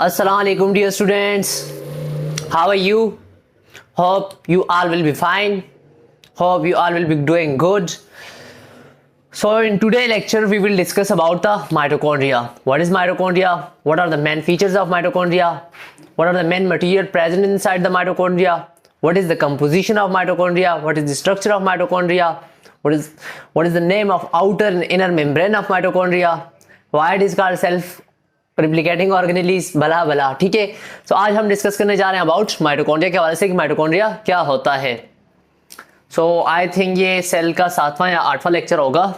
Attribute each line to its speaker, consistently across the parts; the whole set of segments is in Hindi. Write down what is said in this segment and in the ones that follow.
Speaker 1: Assalamu alaikum dear students. How are you? Hope you all will be fine. Hope you all will be doing good. So in today's lecture we will discuss about the mitochondria. What is mitochondria? What are the main features of mitochondria? What are the main material present inside the mitochondria? What is the composition of mitochondria? What is the structure of mitochondria? What is the name of outer and inner membrane of mitochondria? Why it is called self replicating organelles भला भला। ठीक है, तो आज हम डिस्कस करने जा रहे हैं अबाउट माइटोकॉन्ड्रिया के हवाले से कि माइटोकॉन्ड्रिया क्या होता है। सो आई थिंक ये सेल का 7वां या 8वां लेक्चर होगा।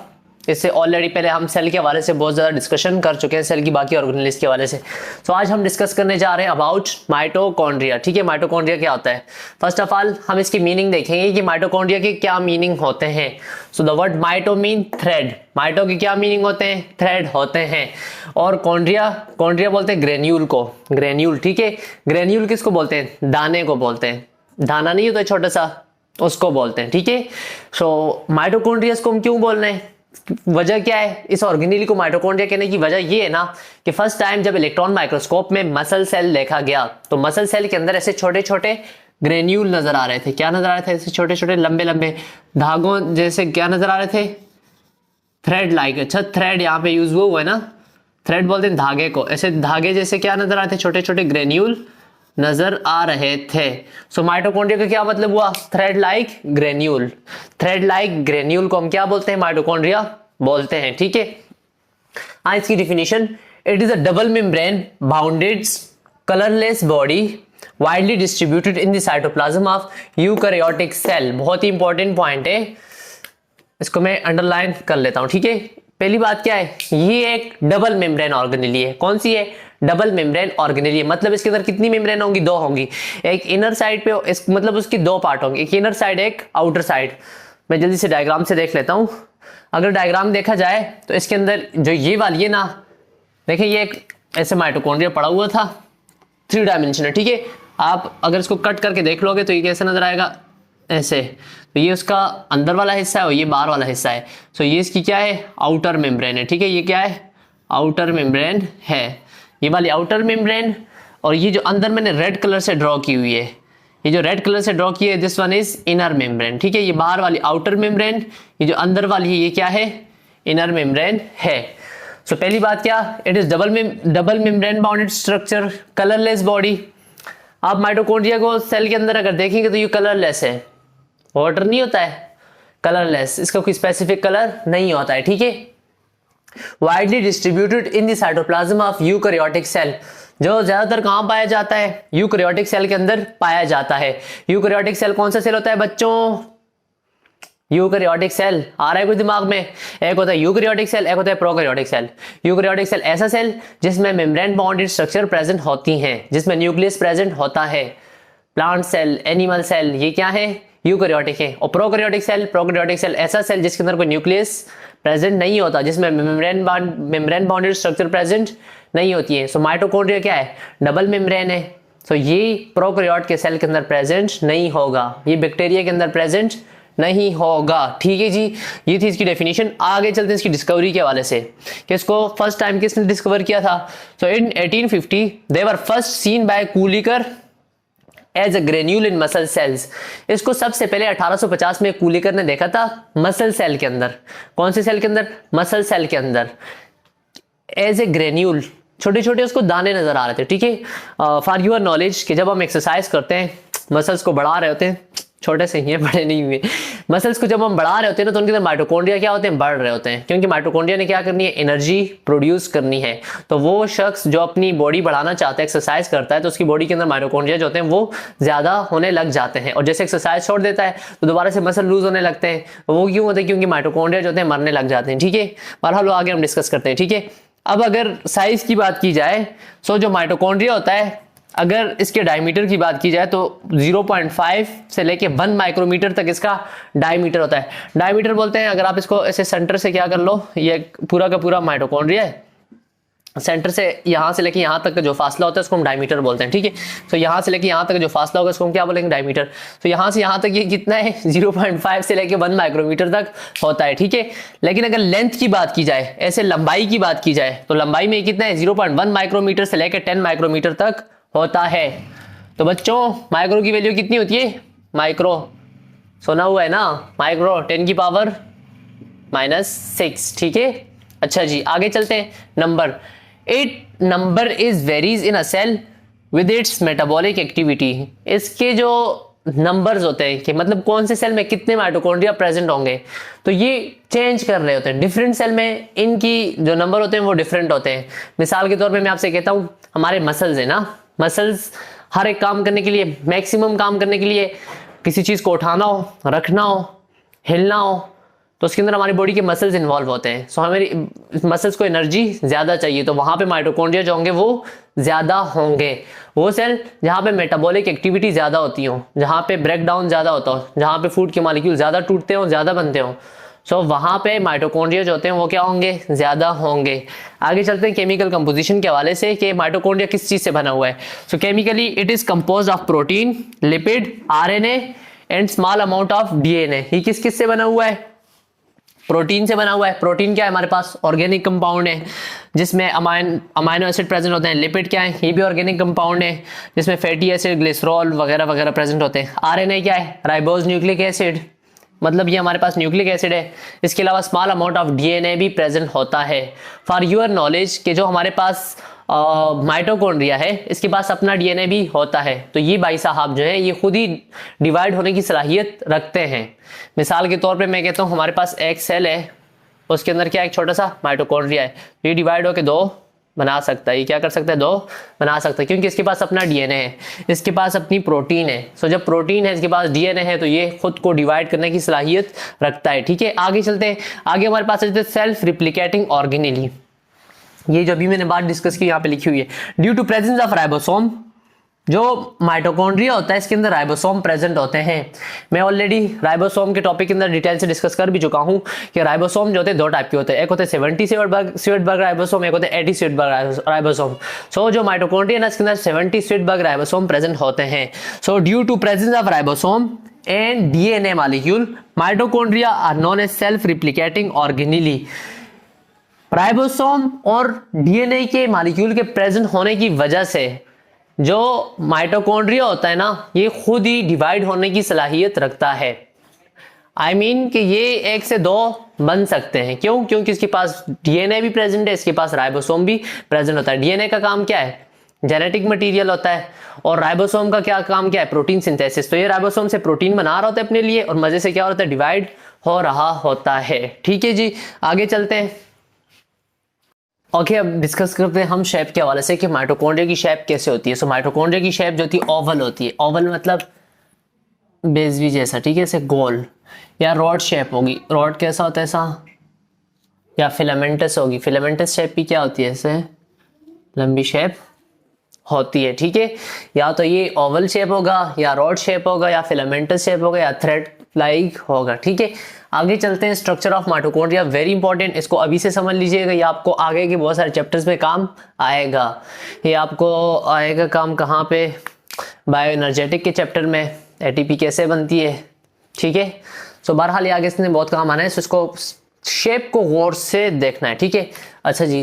Speaker 1: इससे ऑलरेडी पहले हम सेल के हवाले से बहुत ज़्यादा डिस्कशन कर चुके हैं, सेल की बाकी ऑर्गेनेलीज के हवाले से। तो आज हम डिस्कस करने जा रहे हैं अबाउट माइटोकॉन्ड्रिया। ठीक है, माइटोकॉन्ड्रिया क्या होता है। फर्स्ट ऑफ ऑल हम इसकी मीनिंग देखेंगे कि माइटोकॉन्ड्रिया के क्या मीनिंग होते हैं। So the word mito mean thread. Mito के क्या मीनिंग होते हैं? थ्रेड होते हैं। और कॉन्ड्रिया बोलते हैं ग्रेन्यूल को, ग्रेन्यूल। ठीक है, ग्रेन्यूल किसको बोलते हैं? दाने को बोलते हैं। दाना नहीं होता छोटा सा, उसको बोलते हैं। ठीक है, सो माइटोकॉन्ड्रिया को हम क्यों बोल रहे हैं, वजह क्या है इस ऑर्गेनेली को माइटोकॉन्ड्रिया कहने की? वजह ये है ना कि फर्स्ट टाइम जब इलेक्ट्रॉन माइक्रोस्कोप में मसल सेल देखा गया तो मसल सेल के अंदर ऐसे छोटे छोटे ग्रेन्यूल नजर आ रहे थे। क्या नजर आ रहे थे? ऐसे छोटे छोटे लंबे लंबे धागों जैसे क्या नजर आ रहे थे? Thread like. अच्छा, थ्रेड यहाँ पे यूज हुआ है ना, थ्रेड बोलते हैं धागे को। ऐसे धागे जैसे क्या नजर आ रहे थे? छोटे छोटे ग्रेन्यूल नजर आ रहे थे। सो माइटोकॉन्ड्रिया का क्या मतलब हुआ? Thread like granule. Thread like granule को हम क्या बोलते हैं? माइटोकॉन्ड्रिया बोलते हैं। ठीक है, आज इसकी definition, it is a double membrane bounded colourless body widely distributed in the cytoplasm of eukaryotic cell. बहुत ही इंपॉर्टेंट पॉइंट है, इसको मैं अंडरलाइन कर लेता हूं। ठीक है, पहली बात क्या है, ये एक डबल मेम्ब्रेन ऑर्गेनेली है। कौन सी है? डबल मेम्ब्रेन ऑर्गेनेली है। मतलब इसके अंदर कितनी मेम्ब्रेन होंगी? 2 होंगी। एक इनर साइड पे, इस मतलब उसकी 2 पार्ट होंगे, एक इनर साइड एक आउटर साइड। मैं जल्दी से डायग्राम से देख लेता हूं। अगर डायग्राम देखा जाए तो इसके अंदर जो ये वाली है ना, देखिए ये एक ऐसे माइटोकॉन्ड्रिया पड़ा हुआ था, 3 डायमेंशन है। ठीक है, आप अगर इसको कट करके देख लोगे तो ये कैसे नजर आएगा? ऐसे। तो ये उसका अंदर वाला हिस्सा है और ये बाहर वाला हिस्सा है। सो ये इसकी क्या है? आउटर मेम्ब्रेन है। ठीक है, ये क्या है? आउटर मेम्ब्रेन है, ये वाली आउटर मेम्ब्रेन। और ये जो अंदर मैंने रेड कलर से ड्रॉ की हुई है, ये जो रेड कलर से ड्रॉ की है, this one is inner membrane. ठीक है, ये बाहर वाली आउटर मेम्ब्रेन, ये जो अंदर वाली है ये क्या है? इनर मेम्ब्रेन है। सो पहली बात क्या, it is double membrane bounded structure, colourless body. आप माइटोकॉन्ड्रिया को सेल के अंदर अगर देखेंगे तो ये कलरलेस है, वाटर नहीं होता है, कलरलेस। इसका कोई स्पेसिफिक कलर नहीं होता है। ठीक है, widely distributed in the cytoplasm of eukaryotic cell. जो ज्यादातर कहां पाया जाता है? यूकैरियोटिक सेल के अंदर पाया जाता है। यूकैरियोटिक सेल कौन सा सेल होता है बच्चों? यूकैरियोटिक सेल आ रहा है कुछ दिमाग में? एक होता है यूकैरियोटिक सेल, एक होता है प्रोकैरियोटिक सेल। यूकैरियोटिक सेल ऐसा सेल जिसमें मेम्ब्रेन बाउंडेड स्ट्रक्चर प्रेजेंट होती हैं, जिसमें न्यूक्लियस प्रेजेंट होता है। प्लांट सेल, एनिमल सेल, ये क्या है? यूकैरियोटिक है। और प्रोकैरियोटिक सेल ऐसा सेल जिसके अंदर कोई न्यूक्लियस प्रेजेंट नहीं होता, जिसमें मेम्ब्रेन बाउंडेड स्ट्रक्चर प्रेजेंट नहीं होती है। सो माइटोकॉन्ड्रिया क्या है? डबल मेम्ब्रेन है। सो ये प्रोकैरियोट के सेल के अंदर प्रेजेंट नहीं होगा, ये बैक्टीरिया के अंदर प्रेजेंट नहीं होगा। ठीक है जी, ये थी इसकी डेफिनेशन। आगे चलते हैं इसकी डिस्कवरी के हवाले से कि इसको फर्स्ट टाइम किसने डिस्कवर किया था। So in 1850 they were first seen by Kolliker as a granule in muscle cells. इसको सबसे पहले 1850 में कूलिकर ने देखा था मसल सेल के अंदर। कौन से सेल के अंदर? मसल सेल के अंदर, एज ए ग्रेन्यूल। छोटे छोटे उसको दाने नजर आ रहे थे। ठीक है, फॉर यूर नॉलेज कि जब हम एक्सरसाइज करते हैं, मसल्स को बढ़ा रहे होते हैं, छोटे से ही हैं, बड़े नहीं हुए। मसल्स को जब हम बढ़ा रहे होते हैं ना तो उनके अंदर माइटोकॉन्ड्रिया क्या होते हैं? बढ़ रहे होते हैं, क्योंकि माइटोकॉन्ड्रिया ने क्या करनी है? एनर्जी प्रोड्यूस करनी है। तो वो शख्स जो अपनी बॉडी बढ़ाना चाहता है, एक्सरसाइज करता है, तो उसकी बॉडी के अंदर माइटोकॉन्ड्रिया जो होते हैं वो ज्यादा होने लग जाते हैं। और जैसे एक्सरसाइज छोड़ देता है तो दोबारा से मसल लूज होने लगते हैं। वो क्यों होते हैं? क्योंकि माइटोकॉन्ड्रिया जो होते हैं मरने लग जाते हैं। ठीक है, बहरहाल आगे हम डिस्कस करते हैं। ठीक है, अब अगर साइज की बात की जाए, सो जो माइटोकॉन्ड्रिया होता है, अगर इसके डायमीटर की बात की जाए तो 0.5 से लेके 1 माइक्रोमीटर तक इसका डायमीटर होता है। डायमीटर बोलते हैं, अगर आप इसको ऐसे सेंटर से क्या कर लो, ये पूरा का पूरा माइटोकॉन्ड्रिया है, सेंटर से यहाँ से लेके यहाँ तक का जो फासला होता है उसको हम डायमीटर बोलते हैं, ठीक है। तो यहाँ से लेके यहाँ तक जो फासला होगा उसको हम क्या बोलेंगे, डायमीटर। तो यहाँ से यहाँ तक ये कितना है, 0.5 से लेके 1 माइक्रोमीटर तक होता है, ठीक है। लेकिन अगर लेंथ की बात की जाए, ऐसे लंबाई की बात की जाए, तो लंबाई में कितना है, 0.1 माइक्रोमीटर से लेकर 10 माइक्रोमीटर तक होता है। तो बच्चों माइक्रो की वैल्यू कितनी होती है, माइक्रो सुना हुआ है ना, माइक्रो 10 की पावर -6, ठीक है। अच्छा जी आगे चलते हैं। Number 8 number is varies in a cell with its metabolic activity. इसके जो नंबर्स होते हैं कि मतलब कौन से सेल में कितने माइटोकॉन्ड्रिया प्रेजेंट होंगे, तो ये चेंज कर रहे होते हैं। डिफरेंट सेल में इनकी जो नंबर होते हैं वो डिफरेंट होते हैं। मिसाल के तौर पे मैं आपसे कहता हूँ, हमारे मसल्स है ना, मसल्स हर एक काम करने के लिए, मैक्सिमम काम करने के लिए, किसी चीज को उठाना हो, रखना हो, हिलना हो, तो उसके अंदर हमारी बॉडी के मसल्स इन्वॉल्व होते हैं। सो हमारी मसल्स को एनर्जी ज्यादा चाहिए, तो वहां पे माइटोकॉन्ड्रिया जो होंगे वो ज्यादा होंगे। वो सेल जहाँ पे मेटाबॉलिक एक्टिविटी ज्यादा होती हो, जहाँ पे ब्रेक डाउन ज्यादा होता हो, जहाँ पे फूड के मॉलिक्यूल ज्यादा टूटते हो, ज्यादा बनते हो, सो वहां पे माइटोकॉन्ड्रिया जो होते हैं वो क्या होंगे, ज्यादा होंगे। आगे चलते हैं केमिकल कंपोजिशन के हवाले से कि माइटोकॉन्ड्रिया किस चीज से बना हुआ है। So chemically it is compose of protein, lipid, RNA and small amount of DNA. ये किस किस से बना हुआ है, प्रोटीन से बना हुआ है। प्रोटीन क्या है, हमारे पास ऑर्गेनिक कंपाउंड है जिसमें अमाइनो एसिड प्रेजेंट होते हैं। लिपिड क्या है, ये भी ऑर्गेनिक कंपाउंड है जिसमें फैटी एसिड, ग्लिसरॉल वगैरह वगैरह प्रेजेंट होते हैं। आरएनए क्या है, राइबोज न्यूक्लिक एसिड, मतलब ये हमारे पास न्यूक्लिक एसिड है। इसके अलावा स्मॉल अमाउंट ऑफ डीएनए भी प्रेजेंट होता है। फॉर योर नॉलेज कि जो हमारे पास माइटोकॉन्ड्रिया है इसके पास अपना डीएनए भी होता है। तो ये भाई साहब जो है ये खुद ही डिवाइड होने की सलाहियत रखते हैं। मिसाल के तौर पे मैं कहता हूँ हमारे पास एक सेल है, उसके अंदर क्या एक छोटा सा माइटोकॉन्ड्रिया है, ये डिवाइड होकर 2 बना सकता है। ये क्या कर सकता है, 2 बना सकता है, क्योंकि इसके पास अपना डीएनए है, इसके पास अपनी प्रोटीन है। सो जब प्रोटीन है, इसके पास डीएनए है, तो ये खुद को डिवाइड करने की सलाहियत रखता है, ठीक है। आगे चलते हैं। आगे हमारे पास सेल्फ रिप्लिकेटिंग ऑर्गेनेली। ये जो अभी मैंने बात डिस्कस की यहाँ पे लिखी हुई है, due to presence of ribosome. जो माइटोकॉन्ड्रिया होता है इसके अंदर राइबोसोम प्रेजेंट होते हैं। मैं ऑलरेडी राइबोसोम के टॉपिक के अंदर डिटेल से डिस्कस कर भी चुका हूं कि राइबोसोम जो होते हैं 2 टाइप के होते हैं, एक होते हैं 70 स्वीटबर्ग राइबोसोम, एक होते हैं 80 स्वीटबर्ग राइबोसोम। सो जो माइटोकॉन्ड्रिया है इसके अंदर 70 स्वीटबर्ग राइबोसोम प्रेजेंट होते हैं। So due to presence of ribosome and DNA molecule, mitochondria are known as self replicating organelle. Ribosome और डीएनए के मॉलिक्यूल के प्रेजेंट होने की वजह से जो माइटोकॉन्ड्रिया होता है ना, ये खुद ही डिवाइड होने की सलाहियत रखता है। आई मीन कि ये 1 से 2 बन सकते हैं। क्यों? क्योंकि इसके पास डीएनए भी प्रेजेंट है, इसके पास राइबोसोम भी प्रेजेंट होता है। डीएनए का काम क्या है, जेनेटिक मटेरियल होता है, और राइबोसोम का क्या काम क्या है, प्रोटीन सिंथेसिस। तो ये राइबोसोम से प्रोटीन बना रहा होता है अपने लिए, और मजे से क्या होता है, डिवाइड हो रहा होता है, ठीक है जी। आगे चलते हैं। ओके अब डिस्कस करते हैं हम शेप के हवाले से कि माइटोकॉन्ड्रिया की शेप कैसे होती है। सो माइटोकॉन्ड्रिया की शेप जो होती है ओवल होती है। ओवल मतलब बेसवी जैसा, ठीक है, ऐसे गोल, या रॉड शेप होगी। रॉड कैसा होता है, ऐसा, या फिलामेंटस होगी। फिलामेंटस शेप भी क्या होती है, ऐसे लंबी शेप होती है, ठीक है। या तो ये ओवल शेप होगा, या रॉड शेप होगा, या फिलामेंटस शेप होगा, या थ्रेड लाइक होगा, ठीक है। आगे चलते हैं। Structure of mitochondria very important, इसको अभी से समझ लीजिएगा, ये आपको आगे के बहुत सारे चैप्टर्स में काम आएगा। ये आपको आएगा काम कहाँ पे, बायो एनर्जेटिक के चैप्टर में, एटीपी कैसे बनती है, ठीक है। सो बहरहाल ये आगे इसने बहुत काम आना है, सो इसको शेप को गौर से देखना है, ठीक है। अच्छा जी,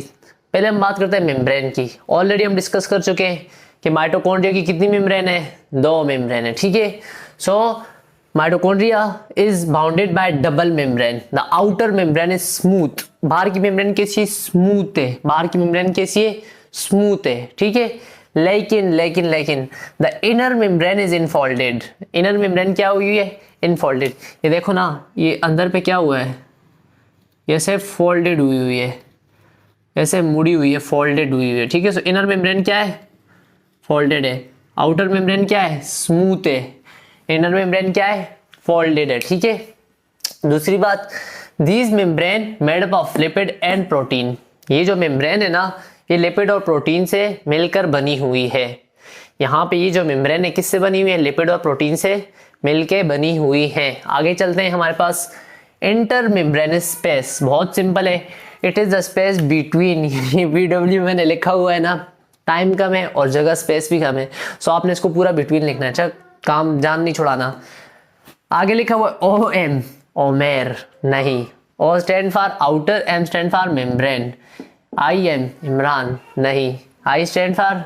Speaker 1: पहले हम बात करते हैं मेम्ब्रेन की। ऑलरेडी हम डिस्कस कर चुके हैं कि माइटोकॉन्ड्रिया की कितनी मेम्ब्रेन है, 2 मेम्ब्रेन है, ठीक है। So mitochondria is bounded by double membrane. The outer membrane is smooth. बाहर की मेम्ब्रेन कैसी, स्मूथ है। बाहर की मेम्ब्रेन कैसी है, स्मूथ है, ठीक है। लेकिन the inner membrane is infolded. Inner membrane क्या हुई है, इनफोल्डेड। ये देखो ना, ये अंदर पे क्या हुआ है, ऐसे फोल्डेड हुई है, ऐसे मुड़ी हुई है, फोल्डेड हुई है, ठीक है। सो इनर मेम्ब्रेन क्या है, फोल्डेड है। आउटर मेम्ब्रेन क्या है, स्मूथ है। इनर मेम्ब्रेन क्या है, फोल्डेड है, ठीक है। दूसरी बात, these membrane made up of lipid and protein. ये जो मेम्ब्रेन है ना, ये लिपिड और प्रोटीन से मिलकर बनी हुई है। यहाँ पे ये जो मेम्ब्रेन है किससे बनी हुई है, लिपिड और प्रोटीन से मिलकर बनी हुई है। आगे चलते हैं। हमारे पास इंटर मेम्ब्रेनस स्पेस बहुत सिंपल है। It is the space between, ये BW मैंने लिखा हुआ है ना, टाइम कम है और जगह स्पेस भी कम है, सो आपने इसको पूरा बिटवीन लिखना है। अच्छा, काम जान नहीं छुड़ाना। आगे लिखा हुआ OM, ओमेर नहीं, O stand for outer, M stand for membrane, IM Imran नहीं, I stand for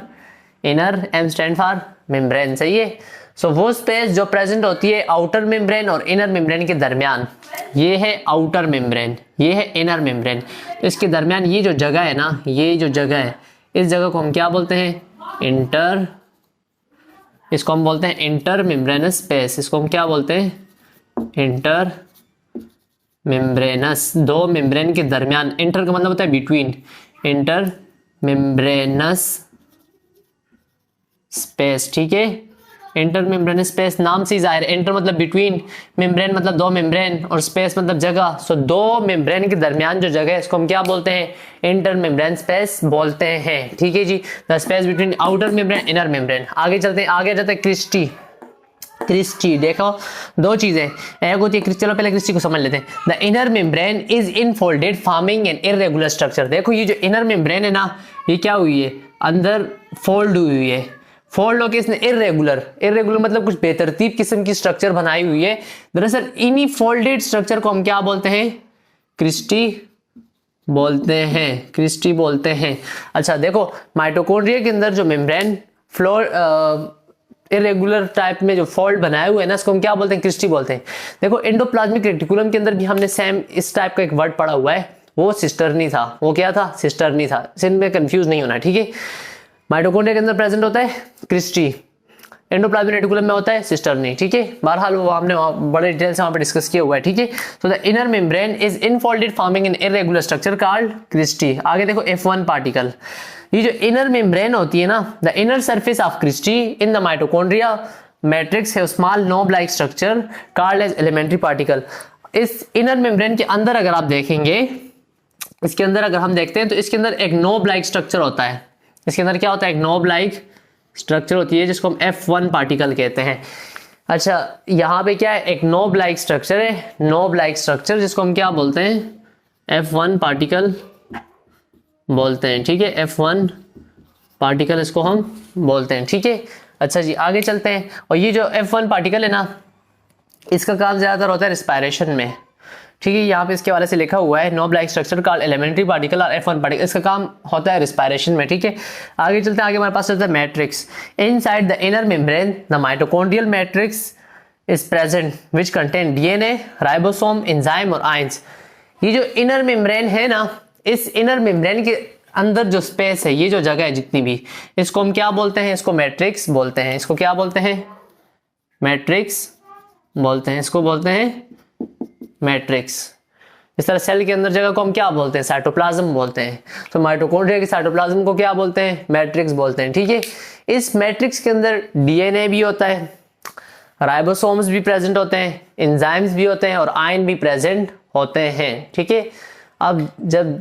Speaker 1: inner, M stand for membrane, सही है। सो वो स्पेस जो प्रेजेंट होती है आउटर मेम्ब्रेन और इनर मेम्ब्रेन के दरमियान, ये है आउटर मेम्ब्रेन, ये है इनर मेम्ब्रेन, तो इसके दरमियान ये जो जगह है ना, ये जो जगह है, इस जगह को हम क्या बोलते हैं? इंटर, इसको हम बोलते हैं इंटर मेम्ब्रेनस स्पेस, इसको हम क्या बोलते हैं? इंटर मेम्ब्रेनस, दो मेम्ब्रेन के दरमियान, इंटर का मतलब होता है बिटवीन, इंटर मेम्ब्रेनस स्पेस, ठीक है। इंटर मेम्ब्रेनस स्पेस नाम से जाहिर है, इंटर मतलब बिटवीन, मेम्ब्रेन मतलब दो मेम्ब्रेन, और स्पेस मतलब जगह। सो दो मेम्ब्रेन के दरमियान जो जगह है इसको हम क्या बोलते हैं? इंटर मेम्ब्रेन स्पेस बोलते हैं, ठीक है जी। The space between outer membrane inner membrane. आगे चलते हैं, आगे जाते हैं क्रिस्टी। क्रिस्टी देखो, दो चीजें एक होती है, चलो पहले क्रिस्टी को समझ लेते हैं। The inner membrane is infolded forming an irregular structure. देखो ये जो इनर मेम्ब्रेन है ना, ये क्या हुई है? अंदर फोल्ड हुई है, फोल्ड होकर इसने इरेगुलर, इरेगुलर मतलब कुछ बेतरतीब किस्म की स्ट्रक्चर बनाई हुई है। दरअसल इन्हीं फोल्डेड स्ट्रक्चर को हम क्या बोलते हैं? क्रिस्टी बोलते हैं, क्रिस्टी बोलते हैं। अच्छा देखो, माइटोकॉन्ड्रिया के अंदर जो मेम्ब्रेन फ्लोर इरेगुलर टाइप में जो फोल्ड बनाए हुए हैं ना, इसको हम क्या बोलते हैं? क्रिस्टी बोलते हैं। देखो एंडोप्लाज्मिक रेटिकुलम के अंदर भी हमने सेम इस टाइप का एक वर्ड पढ़ा हुआ है, वो सिस्टर्नी था। वो क्या था? सिस्टर्नी था। इनमें कंफ्यूज नहीं होना, ठीक है। माइटोकॉन्ड्रिया के अंदर प्रेजेंट होता है क्रिस्टी, एंडोप्लाज्मिक रेटिकुलम में होता है सिस्टर्नी, ठीक है। बहरहाल वो हमने बड़े डिटेल से वहां पे डिस्कस किया हुआ है, ठीक है। So the inner membrane is infolded forming an irregular structure called cristae. आगे देखो F1 पार्टिकल, ये जो इनर मेम्ब्रेन होती है ना, the inner surface of cristae in the mitochondria matrix है small knob like structure called as elementary particle. इस इनर मेम्ब्रेन के अंदर अगर आप देखेंगे, इसके अंदर अगर हम देखते हैं तो इसके अंदर एक नोब लाइक स्ट्रक्चर होता है। इसके अंदर क्या होता है? एक नोब लाइक स्ट्रक्चर होती है जिसको हम F1 पार्टिकल कहते हैं। अच्छा यहाँ पे क्या है? एक नोब लाइक स्ट्रक्चर है, नोब लाइक स्ट्रक्चर जिसको हम क्या बोलते हैं? F1 पार्टिकल बोलते हैं, ठीक है। F1 पार्टिकल इसको हम बोलते हैं, ठीक है। अच्छा जी आगे चलते हैं। और ये जो F1 पार्टिकल है ना, इसका काम ज्यादातर होता है रिस्पायरेशन में, ठीक है। यहाँ पे इसके वाले से लिखा हुआ है knob like structure called elementary particle और F1 पार्टिकल, इसका काम होता है रिस्पायरेशन में, ठीक है। आगे चलते हैं, आगे हमारे पास चलता है matrix. Inside the inner membrane the mitochondrial matrix is present which contain DNA, ribosome, enzyme और आयंस। ये जो इनर मेम्ब्रेन है ना, इस इनर मेम्ब्रेन के अंदर जो स्पेस है, ये जो जगह है जितनी भी, इसको हम क्या बोलते हैं? इसको मैट्रिक्स बोलते हैं। इसको क्या बोलते हैं? मैट्रिक्स बोलते हैं, इसको बोलते हैं मैट्रिक्स। इस तरह सेल के अंदर जगह को हम क्या बोलते हैं? साइटोप्लाज्म बोलते हैं। तो माइटोकॉन्ड्रिया के साइटोप्लाज्म को क्या बोलते हैं? मैट्रिक्स बोलते हैं, ठीक है। इस मैट्रिक्स के अंदर DNA भी होता है, राइबोसोम्स भी प्रेजेंट होते हैं, एंजाइम्स भी होते हैं और आयन भी प्रेजेंट होते हैं, ठीक है। अब जब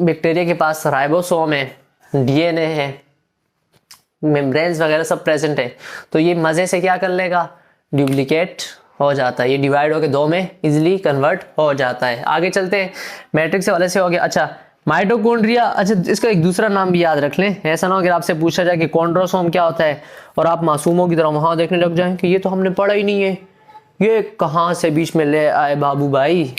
Speaker 1: बैक्टीरिया के पास राइबोसोम है, DNA है, मेम्ब्रेन्स वगैरह सब प्रेजेंट है, तो ये मजे से क्या कर लेगा? डुप्लीकेट हो जाता है, ये डिवाइड होकर दो में इजीली कन्वर्ट हो जाता है। आगे चलते हैं, मैट्रिक्स वाले से हो गया। अच्छा माइटोकॉन्ड्रिया, अच्छा इसका एक दूसरा नाम भी याद रख लें, ऐसा ना हो कि आपसे पूछा जाए कि कॉन्ड्रोसोम क्या होता है और आप मासूमों की तरह वहां देखने लग जाएं कि ये तो हमने पढ़ा ही नहीं है, ये कहाँ से बीच में ले आए बाबू भाई।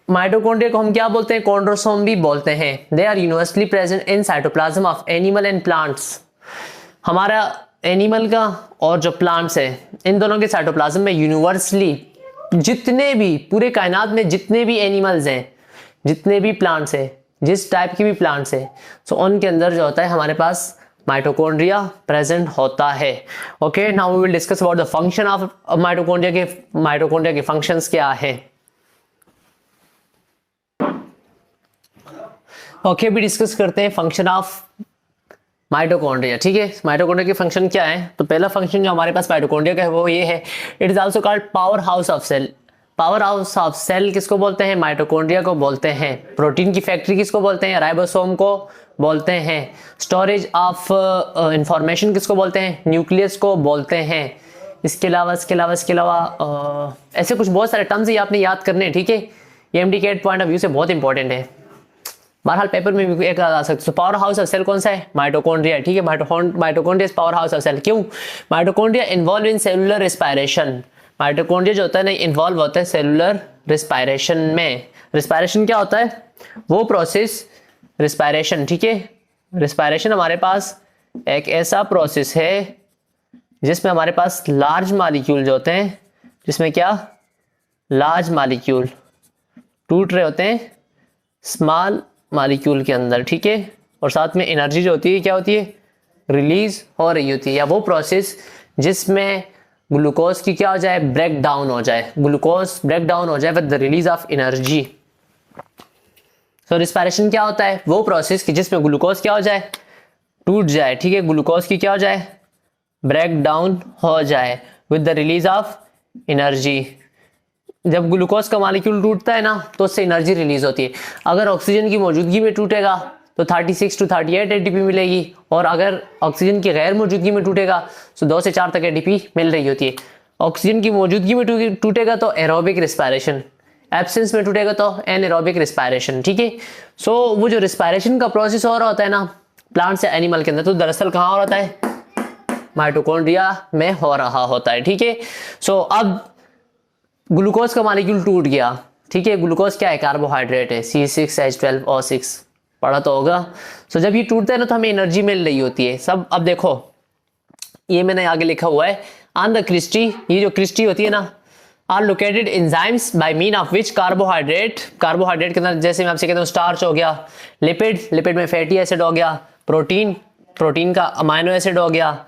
Speaker 1: माइटोकॉन्ड्रिया को हम क्या बोलते हैं? कॉन्ड्रोसोम भी बोलते हैं। They are universally present in cytoplasm of animal and plants. हमारा एनिमल का और जो प्लांट्स है, इन दोनों के साइटोप्लाज्म में यूनिवर्सली जितने भी पूरे कायनात में जितने भी एनिमल्स हैं, जितने भी प्लांट्स हैं, जिस टाइप की भी प्लांट्स हैं, सो उनके अंदर जो होता है हमारे पास माइटोकॉन्ड्रिया प्रेजेंट होता है। Okay, now we will discuss about the function of mitochondria के फंक्शंस क्या है। ओके, भी डिस्कस करते हैं फंक्शन ऑफ माइटोकॉन्ड्रिया, ठीक है। माइटोकॉन्ड्रिया के फंक्शन क्या है? तो पहला फंक्शन जो हमारे पास माइटोकॉन्ड्रिया का है वो ये है, it is also called power house of cell. Power house of cell किसको बोलते हैं? माइटोकॉन्ड्रिया को बोलते हैं। प्रोटीन की फैक्ट्री किसको बोलते हैं? राइबोसोम को बोलते हैं। स्टोरेज ऑफ इंफॉर्मेशन किसको बोलते हैं? न्यूक्लियस को बोलते हैं। इसके अलावा ऐसे कुछ बहुत सारे टर्म्स ये आपने याद करने हैं, ठीक है। ये एमडीके पॉइंट ऑफ व्यू से बहुत इंपॉर्टेंट है। बहरहाल पेपर में भी एक आ सकते हैं। पावर हाउस ऑफ सेल कौन सा है? माइटोकॉन्ड्रिया। ठीक है, mitochondria power house of cell. क्यों? Mitochondria involve in cellular respiration. Mitochondria जो होता है ना इन्वॉल्व होता है सेलुलर रिस्पायरेशन में। रिस्पायरेशन क्या होता है? वो प्रोसेस रिस्पायरेशन। ठीक है, रिस्पायरेशन हमारे पास एक ऐसा प्रोसेस है जिसमें हमारे पास लार्ज मॉलिक्यूल जो होते हैं, जिसमें क्या लार्ज मॉलिक्यूल टूट रहे होते हैं स्मॉल मॉलिक्यूल के अंदर। ठीक है, और साथ में एनर्जी जो होती है क्या होती है? रिलीज हो रही होती है। या वो प्रोसेस जिसमें ग्लूकोज की क्या हो जाए? ब्रेक डाउन हो जाए। ग्लूकोज ब्रेक डाउन हो जाए with the release of energy. So respiration क्या होता है? वो प्रोसेस कि जिसमें ग्लूकोज क्या हो जाए? टूट जाए। ठीक है, ग्लूकोज की क्या हो जाए? ब्रेक डाउन हो जाए with the release of energy. जब ग्लूकोज का मॉलिक्यूल टूटता है ना तो उससे एनर्जी रिलीज होती है। अगर ऑक्सीजन की मौजूदगी में टूटेगा तो 36 to 38 एटीपी मिलेगी, और अगर ऑक्सीजन की गैर मौजूदगी में टूटेगा तो 2 से 4 तक एटीपी मिल रही होती है। ऑक्सीजन की मौजूदगी में टूटेगा तो एरोबिक रिस्पायरेशन, एब्सेंस में टूटेगा तो एनएरोबिक रिस्पायरेशन। ठीक है, सो वो जो रिस्पायरेशन का प्रोसेस हो रहा होता है ना प्लांट से एनिमल के अंदर, तो दरअसल कहाँ हो रहा है? माइटोकॉन्ड्रिया में हो रहा होता है। ठीक है, सो अब ग्लूकोज का मॉलिक्यूल टूट गया। ठीक है, ग्लूकोज क्या है? कार्बोहाइड्रेट है, C6H12O6 पढ़ा तो होगा। सो जब ये टूटता है ना तो हमें एनर्जी मिल रही होती है सब। अब देखो ये मैंने आगे लिखा हुआ है ऑन द क्रिस्टी, ये जो क्रिस्टी होती है ना are located enzymes by mean of which carbohydrate के अंदर, जैसे मैं आपसे कहता हूँ स्टार्च हो गया, लिपिड में फैटी एसिड हो गया, प्रोटीन का अमाइनो एसिड हो गया,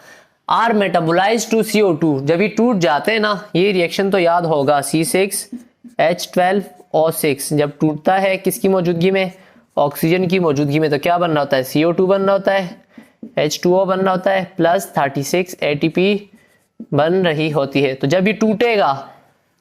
Speaker 1: आर मेटाबोलाइज टू CO2। जब ये टूट जाते हैं ना, ये रिएक्शन तो याद होगा, C6H12O6 जब टूटता है किसकी मौजूदगी में? ऑक्सीजन की मौजूदगी में, तो क्या बन रहा होता है? CO2 बन रहा होता है, H2O बन रहा होता है, प्लस 36 ATP बन रही होती है। तो जब ये टूटेगा,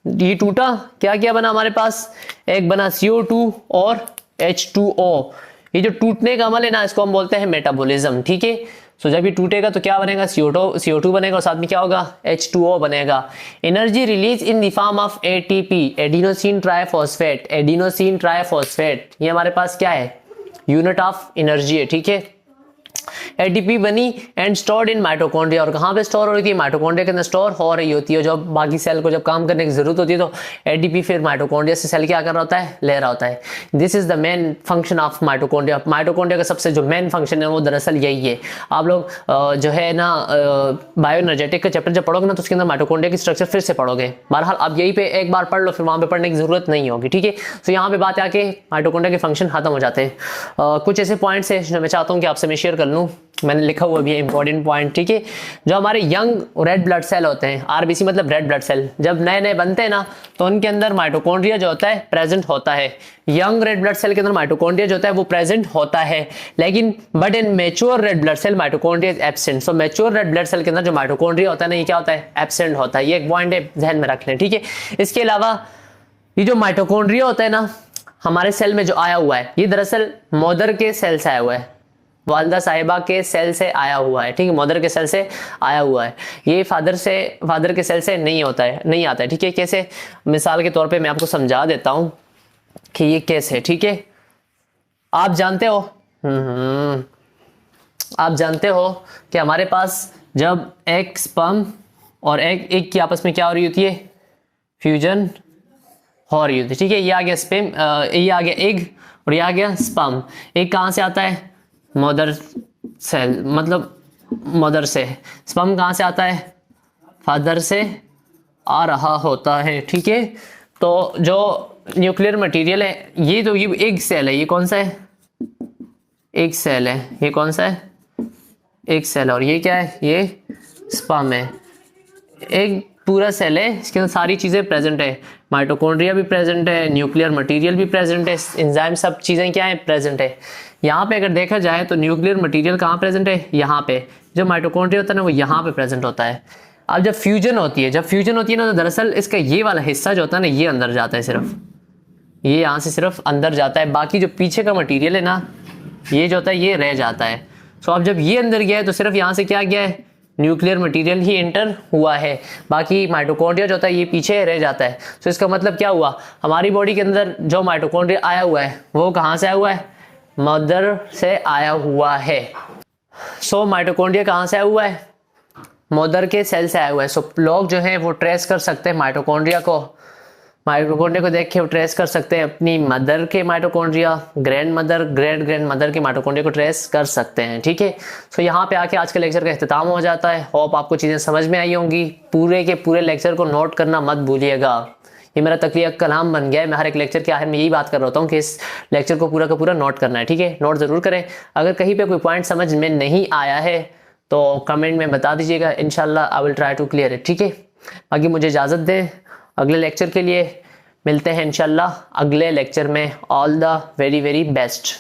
Speaker 1: ये टूटा, क्या क्या बना हमारे पास? एक बना CO2 और H2O। ये जो टूटने का अमल है ना इसको हम बोलते हैं मेटाबॉलिज्म। ठीक है, सो जब ये टूटेगा तो क्या बनेगा? CO2 बनेगा, और साथ में क्या होगा? H2O बनेगा। Energy release in the form of ATP, adenosine triphosphate. ये हमारे पास क्या है? यूनिट ऑफ एनर्जी है। ठीक है, एटीपी बनी एंड स्टोर्ड इन माइटोकॉन्ड्रिया। और कहाँ पे स्टोर हो रही थी? माइटोकॉन्ड्रिया के अंदर स्टोर हो रही होती है। जब बाकी सेल को जब काम करने की जरूरत होती है तो एटीपी फिर माइटोकॉन्ड्रिया से सेल क्या कर रहा होता है? ले रहा होता है। This is the main function of mitochondria. Mitochondria का सबसे जो मेन फंक्शन है वो दरअसल यही है। आप लोग जो है ना बायो एनर्जेटिक का चैप्टर जब पढ़ोगे ना तो उसके अंदर माइटोकॉन्ड्रिया की स्ट्रक्चर फिर से पढ़ोगे। बहरहाल अब यही पे एक बार पढ़ लो, फिर वहां पे पढ़ने की जरूरत नहीं होगी। ठीक है, तो यहाँ पे बात आके माइटोकॉन्ड्रिया के फंक्शन खत्म हो जाते हैं। कुछ ऐसे पॉइंट्स है जो मैं चाहता हूँ कि आपसे मैं शेयर कर लूँ, मैंने लिखा हुआ भी है इंपॉर्टेंट पॉइंट। ठीक है, जो हमारे यंग रेड ब्लड सेल होते हैं, आरबीसी मतलब रेड ब्लड सेल, जब नए नए बनते हैं ना तो उनके अंदर माइटोकॉन्ड्रिया जो होता है प्रेजेंट होता है। यंग रेड ब्लड सेल के अंदर माइटोकॉन्ड्रिया जो होता है वो प्रेजेंट होता है, लेकिन but in mature red blood cell mitochondria is absent. So mature red blood cell के अंदर जो माइटोकॉन्ड्रिया होता है ना ये क्या होता है? एब्सेंट होता है। ये एक पॉइंट है, ध्यान में रख लें। ठीक है, इसके अलावा ये जो माइटोकॉन्ड्रिया होता है ना हमारे सेल में जो आया हुआ है, ये दरअसल मदर के सेल से आया हुआ है, वालदा साहिबा के सेल से आया हुआ है। ठीक है, मदर के सेल से आया हुआ है। ये फादर के सेल से नहीं आता है। ठीक है, कैसे? मिसाल के तौर पे मैं आपको समझा देता हूं कि ये कैसे है। ठीक है, आप जानते हो आप जानते हो कि हमारे पास जब एक स्पर्म और एक की आपस में क्या हो रही होती है? फ्यूजन हो रही होती है। ठीक है, ये आ गया स्पर्म, ये आ गया एग और ये आ गया स्पर्म। एग कहाँ से आता है? मदर सेल, मतलब मदर से। स्पर्म कहाँ से आता है? फादर से आ रहा होता है। ठीक है, तो जो न्यूक्लियर मटेरियल है ये तो ये एग सेल है। ये कौन सा है? एग सेल है। ये कौन सा है? Egg cell. और ये क्या है? ये स्पर्म है। एक पूरा सेल है, इसके अंदर सारी चीज़ें प्रेजेंट है। माइटोकॉन्ड्रिया भी प्रेजेंट है, न्यूक्लियर मटेरियल भी प्रेजेंट है, एंजाइम, सब चीज़ें क्या है? प्रेजेंट है। यहाँ पे अगर देखा जाए तो न्यूक्लियर मटेरियल कहाँ प्रेजेंट है? यहाँ पे। जो माइटोकॉन्ड्रिया होता है ना वो यहाँ पे प्रेजेंट होता है। अब जब फ्यूजन होती है ना तो दरअसल इसका ये वाला हिस्सा जो होता है ना ये अंदर जाता है, सिर्फ ये यहाँ से सिर्फ अंदर जाता है। बाकी जो पीछे का मटीरियल है ना ये जो होता है ये रह जाता है। सो अब जब ये अंदर गया है तो सिर्फ यहाँ से क्या गया है? न्यूक्लियर मटेरियल ही एंटर हुआ है, बाकी माइटोकॉन्ड्रिया जो होता है ये पीछे रह जाता है। तो इसका मतलब क्या हुआ, हमारी बॉडी के अंदर जो माइटोकॉन्ड्रिया आया हुआ है वो कहाँ से आया हुआ है, मदर से आया हुआ है। सो माइटोकॉन्ड्रिया कहाँ से आया हुआ है, मदर के सेल से आया हुआ है। सो लोग जो हैं वो ट्रेस कर सकते हैं माइटोकॉन्ड्रिया को देख के वो ट्रेस कर सकते हैं अपनी मदर के mitochondria, grand mother, grand mother के माइटोकॉन्ड्रिया को ट्रेस कर सकते हैं। ठीक है, सो यहाँ पे आके आज के लेक्चर का इख्तिताम हो जाता है। होप आपको चीज़ें समझ में आई होंगी। पूरे के पूरे लेक्चर को नोट करना मत भूलिएगा, ये मेरा तकरीर कलाम बन गया है। मैं हर एक लेक्चर के आखिर में यही बात कर रहा हूँ कि इस लेक्चर को पूरा का पूरा नोट करना है। ठीक है, नोट ज़रूर करें। अगर कहीं पे कोई पॉइंट समझ में नहीं आया है तो कमेंट में बता दीजिएगा, इंशाल्लाह I will try to clear it. ठीक है, बाकी मुझे इजाज़त दें, अगले लेक्चर के लिए मिलते हैं इंशाल्लाह अगले लेक्चर में। All the very very best.